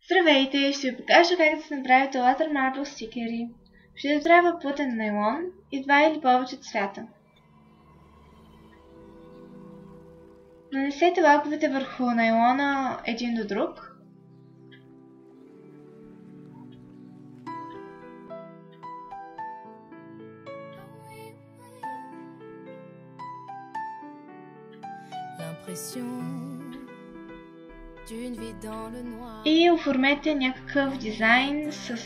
Здравейте! Ще ви покажа как да се направите Water Marble стикери. Ще ви трябва плътен найлон и 2 или повече цвята. Нанесете лаковете върху найлона един до друг. И оформете някакъв дизайн с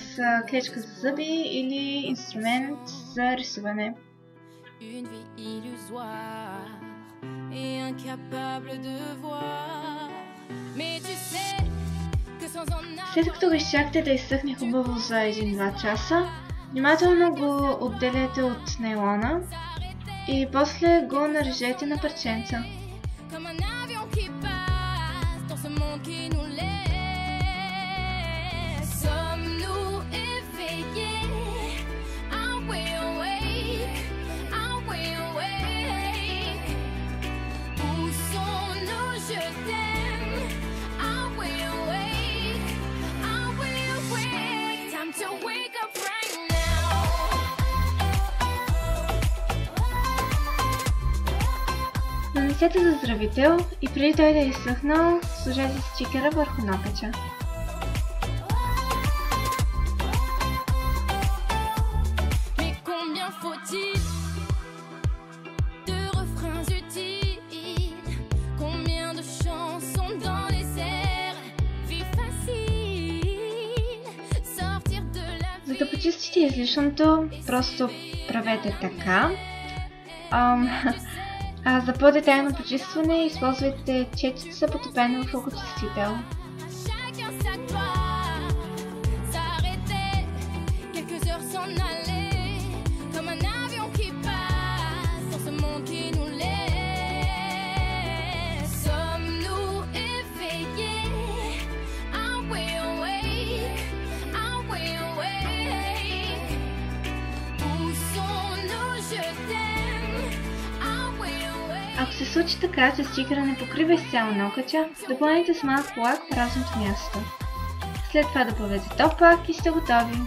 клечка за зъби или инструмент за рисуване. След като го изчакате да изсъхне хубаво за 1-2 часа, внимателно го отделяте от найлона и после го нарежете на парченца. Нанесете заздравител и преди той да е изсъхнал, сложете стикера върху нокъча. За да почистите излишното, просто правете така. За по-детайлно почистване използвайте четица, потопена в окочистител. Ако се случи така, че стикера не покрива изцяло нокъча, допълнете с малко лак в празното място. След това добавете топ лак и сте готови.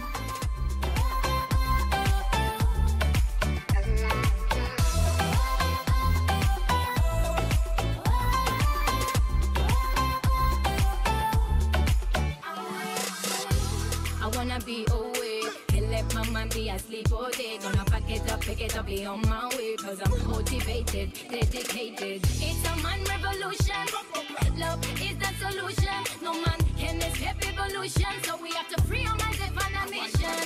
My mind be asleep all day. Gonna pack it up, pick it up, be on my way. Cause I'm motivated, dedicated. It's a man revolution. Love is the solution. No man can escape evolution. So we have to free our minds and find a mission.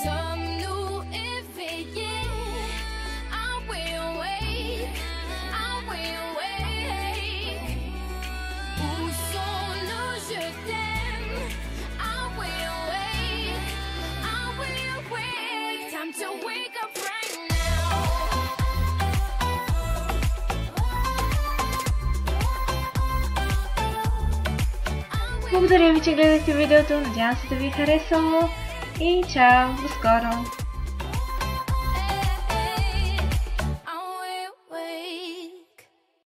Some new éveillé. I'm way away. I'm way away. Où sont nos je t'aime? I'm way away. Time to wake up right now. Благодаря ви, че гледахте видеото. Надявам се да ви е харесало. И чао! До скоро!